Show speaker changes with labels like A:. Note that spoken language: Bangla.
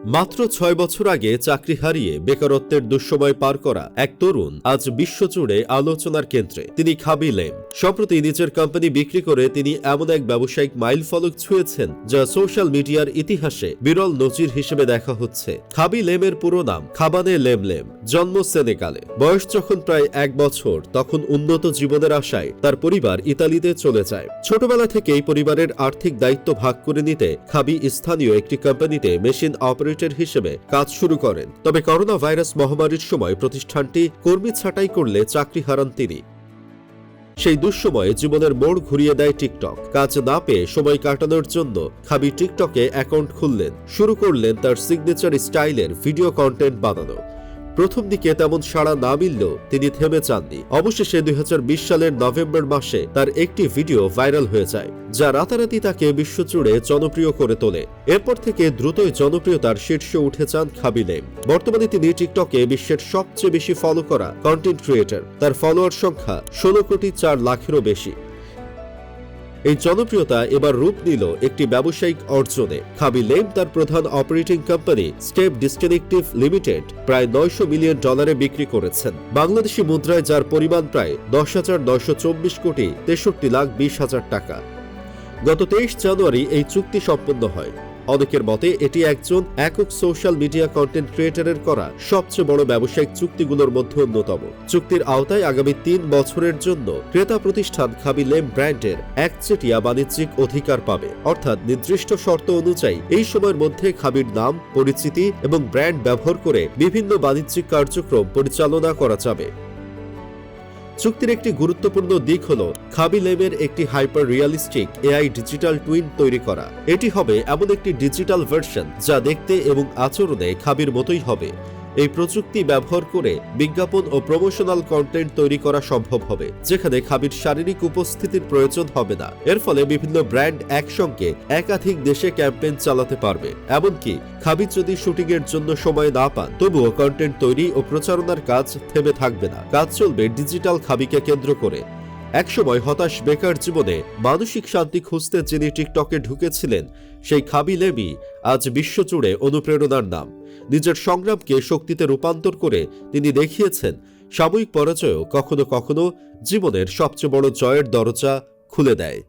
A: মাত্র ৬ বছর আগে চাকরি হারিয়ে বেকারত্বের দুঃসময় পার করা এক তরুণ আজ বিশ্বজুড়ে আলোচনার কেন্দ্রে। তিনি খাবি লেম। সম্প্রতি নিজের কোম্পানি বিক্রি করে তিনি এমন এক ব্যবসায়িক মাইলফলক ছুঁয়েছেন যা সোশ্যাল মিডিয়ার ইতিহাসে বিরল নজির হিসেবে দেখা হচ্ছে। খাবি লেমের পুরো নাম খাবানে লেম। জন্ম সেনেগালে। বয়স যখন প্রায় ১ বছর, তখন উন্নত জীবনের আশায় তার পরিবার ইতালিতে চলে যায়। ছোটবেলা থেকেই পরিবারের আর্থিক দায়িত্ব ভাগ করে নিতে খাবি স্থানীয় একটি কোম্পানিতে মেশিন অপারেটর হিসেবে কাজ শুরু করেন। তবে করোনা ভাইরাস মহামারীর সময় প্রতিষ্ঠানটি কর্মী ছাঁটাই করলে চাকরি হারান তিনি। সেই দুঃসময়ে জীবনের মোড় ঘুরিয়ে দেয় টিকটক। কাজ না পেয়ে সময় কাটানোর জন্য খাবি টিকটকে অ্যাকাউন্ট খুললেন। শুরু করলেন তার সিগনেচার স্টাইলের ভিডিও কন্টেন্ট বানানো। প্রথম দিকে তেমন সাড়া না মিললেও তিনি থেমে যাননি। অবশেষে ২০২০ সালের নভেম্বর মাসে তার একটি ভিডিও ভাইরাল হয়ে যায়, যা রাতারাতি তাকে বিশ্বজুড়ে জনপ্রিয় করে তোলে। এরপর থেকে দ্রুতই জনপ্রিয়তার শীর্ষে উঠে যান খাবি লেম। বর্তমানে তিনি টিকটকে বিশ্বের সবচেয়ে বেশি ফলো করা কন্টেন্ট ক্রিয়েটর। তার ফলোয়ার সংখ্যা ১৬,৪,০০,০০০-এরও বেশি। এই জনপ্রিয়তা এবার রূপ নিল একটি ব্যবসায়িক অর্জনে। খাবি লেম তার প্রধান operating company step distinctive limited প্রায় $৯০০ মিলিয়ন বিক্রি করেছেন বাংলাদেশি মুদ্রায়, যার পরিমাণ প্রায় ১০,৯২৪,৬৩,২০,০০০ টাকা। গত ২৩ জানুয়ারি এই চুক্তি সম্পন্ন হয়। অনেকের মতে এটি একজন একক সোশ্যাল মিডিয়া কন্টেন্ট ক্রিয়েটরের করা সবচেয়ে বড় ব্যবসায়িক চুক্তিগুলোর মধ্যে অন্যতম। চুক্তির আওতায় আগামী ৩ বছরের জন্য ক্রেতা প্রতিষ্ঠান খাবি লেম ব্র্যান্ডের একচেটিয়া বাণিজ্যিক অধিকার পাবে, অর্থাৎ নির্দিষ্ট শর্ত অনুযায়ী এই সময়ের মধ্যে খাবির নাম, পরিচিতি এবং ব্র্যান্ড ব্যবহার করে বিভিন্ন বাণিজ্যিক কার্যক্রম পরিচালনা করা যাবে। চুক্তির একটি গুরুত্বপূর্ণ দিক হল খাবি লেমের একটি hyper realistic AI digital twin তৈরি করা। এটি হবে এমন একটি ডিজিটাল ভার্সন যা দেখতে এবং আচরণে খাবির মতোই হবে। এই প্রযুক্তি ব্যবহার করে বিজ্ঞাপন ও প্রমোশনাল কন্টেন্ট তৈরি করা সম্ভব হবে, যেখানে খাবির শারীরিক উপস্থিতির প্রয়োজন হবে না। এর ফলে বিভিন্ন ব্র্যান্ড একসঙ্গে একাধিক দেশে ক্যাম্পেইন চালাতে পারবে। এমনকি খাবি যদি শুটিং এর জন্য সময় না পান, তবুও কন্টেন্ট তৈরি ও প্রচারণার কাজ থেমে থাকবে না। কাজ চলবে ডিজিটাল খাবিকে কেন্দ্র করে। একসময় হতাশ বেকার জীবনে মানসিক শান্তি খুঁজতে যিনি টিকটকে ঢুকেছিলেন, সেই খাবি লেমই আজ বিশ্বজুড়ে অনুপ্রেরণার নাম। নিজের সংগ্রামকে শক্তিতে রূপান্তর করে তিনি দেখিয়েছেন সাময়িক পরাজয়ও কখনো কখনো জীবনের সবচেয়ে বড় জয়ের দরজা খুলে দেয়।